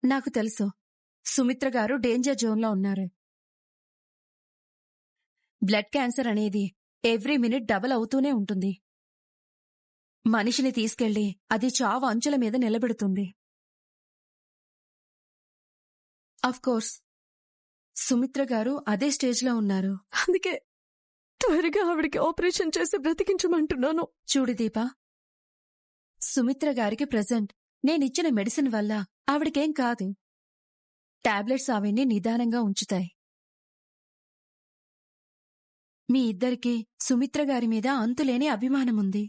నాకు తెలుసు, సుమిత్ర గారు డేంజర్ జోన్లో ఉన్నారు. బ్లడ్ క్యాన్సర్ అనేది ఎవ్రీ మినిట్ డబల్ అవుతూనే ఉంటుంది. మనిషిని తీసుకెళ్లి అది చావు అంచుల మీద నిలబెడుతుంది. అఫ్కోర్స్ సుమిత్ర గారు అదే స్టేజ్లో ఉన్నారు. అందుకే త్వరగా ఆవిడికి ఆపరేషన్ చేసి బ్రతికించమంటున్నాను. చూడు దీపా, సుమిత్ర గారికి ప్రెజెంట్ నేనిచ్చిన మెడిసిన్ వల్ల ఆవిడకేం కాదు. టాబ్లెట్స్ ఆవిడ్ని నిదానంగా ఉంచుతాయి. మీ ఇద్దరికీ సుమిత్ర గారి మీద అంతులేని అభిమానముంది.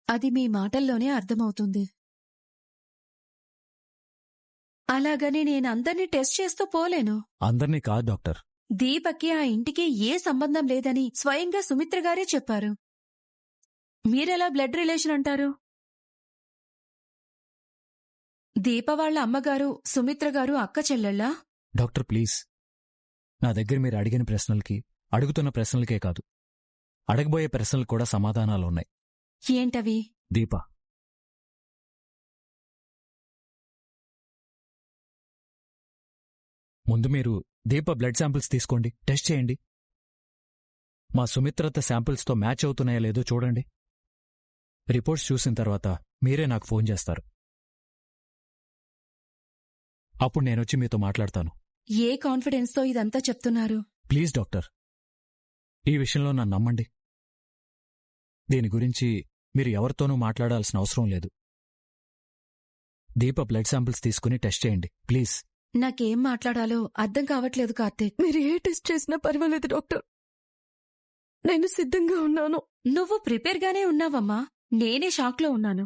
అది మీ మాటల్లోనే అర్థమవుతుంది. అలాగని నేనందర్నీ టెస్ట్ చేస్తూ పోలేను. అందర్నీ కాదు డాక్టర్. దీపకి ఆ ఇంటికి ఏ సంబంధం లేదని స్వయంగా సుమిత్ర గారే చెప్పారు. మీరెలా బ్లడ్ రిలేషన్ అంటారు? దీప వాళ్ళ అమ్మగారు సుమిత్ర గారు అక్క చెల్లెళ్ళా? డాక్టర్ ప్లీజ్, నా దగ్గర మీరు అడిగిన ప్రశ్నలకి, అడుగుతున్న ప్రశ్నలకే కాదు, అడగబోయే ప్రశ్నలకు కూడా సమాధానాలున్నాయి. ఏంటవి? దీప, ముందు మీరు దీప బ్లడ్ శాంపిల్స్ తీసుకోండి, టెస్ట్ చేయండి. మా సుమిత్రత శాంపిల్స్తో మ్యాచ్ అవుతున్నాయా లేదో చూడండి. రిపోర్ట్స్ చూసిన తర్వాత మీరే నాకు ఫోన్ చేస్తారు. అప్పుడు నేనొచ్చి మీతో మాట్లాడతాను. ఏ కాన్ఫిడెన్స్తో ఇదంతా చెప్తున్నారు? ప్లీజ్ డాక్టర్, ఈ విషయంలో నన్ను నమ్మండి. దీని గురించి మీరు ఎవరితోనూ మాట్లాడాల్సిన అవసరం లేదు. దీప బ్లడ్ శాంపిల్స్ తీసుకుని టెస్ట్ చేయండి ప్లీజ్. నాకేం మాట్లాడాలో అర్థం కావట్లేదు కార్తీక్. మీరు ఏ టెస్ట్ చేసినా పర్వాలేదు డాక్టర్, నేను సిద్ధంగా ఉన్నాను. నువ్వు ప్రిపేర్గానే ఉన్నావమ్మా. నేనే షాక్లో ఉన్నాను.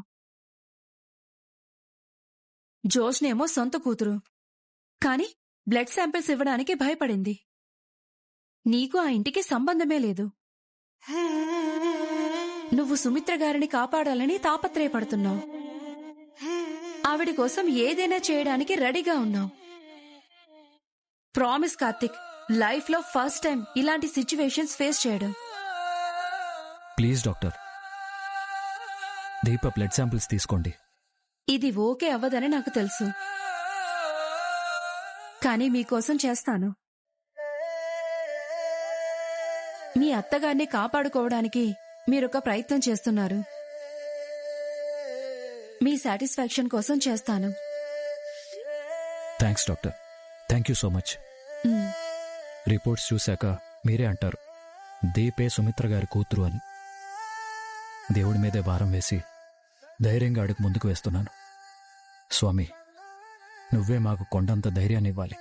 జోష్నేమో సొంత కూతురు, కాని బ్లడ్ శాంపిల్స్ ఇవ్వడానికి భయపడింది. నీకు ఆ ఇంటికి సంబంధమే లేదు. నువ్వు సుమిత్ర గారిని కాపాడాలని తాపత్రయపడుతున్నావు. ఆవిడ కోసం ఏదైనా చేయడానికి రెడీగా ఉన్నావు. ప్రామిస్ కార్తిక్, లైఫ్లో ఫస్ట్ టైం ఇలాంటి సిచ్యువేషన్స్ ఫేస్ చేయడం. Please doctor, Deepa blood samples తీసుకోండి. ఇది ఓకే అవ్వదని నాకు తెలుసు, కానీ మీకోసం చేస్తాను. మీ అత్తగారిని కాపాడుకోవడానికి మీరొక ప్రయత్నం చేస్తున్నారు. మీ సాటిస్ఫాక్షన్ కోసం చేస్తాను. Thanks doctor, thank you so much. Reports చూశాక మీరే అంటారు దీపే సుమిత్ర గారి కూతురు అని. దేవుడి మీదే భారం వేసి ధైర్యంగా అడుగు ముందుకు వేస్తున్నాను. స్వామి, నువ్వే మాకు కొండంత ధైర్యాన్ని ఇవ్వాలి.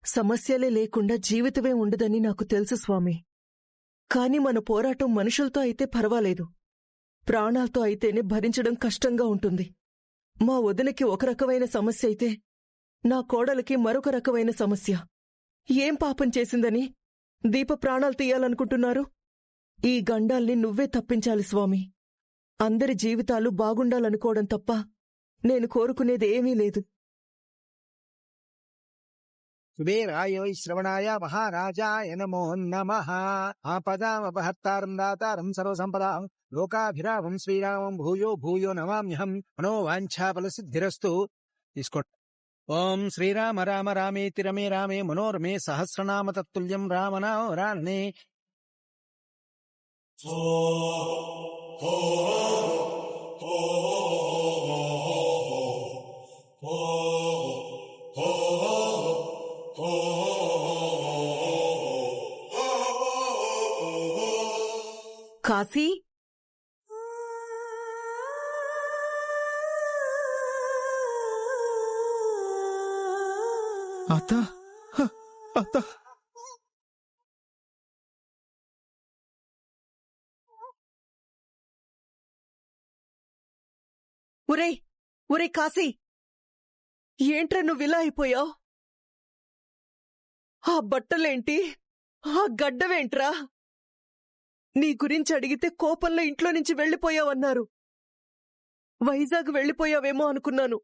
సమస్యలే లేకుండా జీవితమే ఉండదని నాకు తెలుసు స్వామి. కాని మన పోరాటం మనుషులతో అయితే పర్వాలేదు, ప్రాణాలతో అయితేనే భరించడం కష్టంగా ఉంటుంది. మా వదినకి ఒక రకమైన సమస్య అయితే నా కోడలికి మరొక రకమైన సమస్య. ఏం పాపం చేసిందని దీప ప్రాణాలు తీయాలనుకుంటున్నారు? ఈ గండాల్ని నువ్వే తప్పించాలి స్వామి. అందరి జీవితాలు బాగుండాలనుకోవడం తప్ప నేను కోరుకునేది ఏమీ లేదు. కుబేరాయ శ్రవణాయ మహారాజాయ నమో నమః. ఆపదామపహర్తారం దాతారం సర్వసంపదాం లోకాభిరామం శ్రీరామం భూయో భూయో నమామ్యహం. మనోవాంఛాఫలసిద్ధిరస్తు. తీసుకోండి. ఓం శ్రీరామ రామ రామేతి రమే రామే మనోరమే సహస్రనామ తత్తుల్యం రామనారాయణే. కాశీ, అత్త అత్త, ఒరే కాశీ, ఏంట్రా నువ్విలా అయిపోయావు? ఆ బట్టలేంటి, ఆ గడ్డవేంట్రా? నీ గురించి అడిగితే కోపంలో ఇంట్లో నుంచి వెళ్లిపోయావన్నారు. వైజాగ్ వెళ్లిపోయావేమో అనుకున్నాను.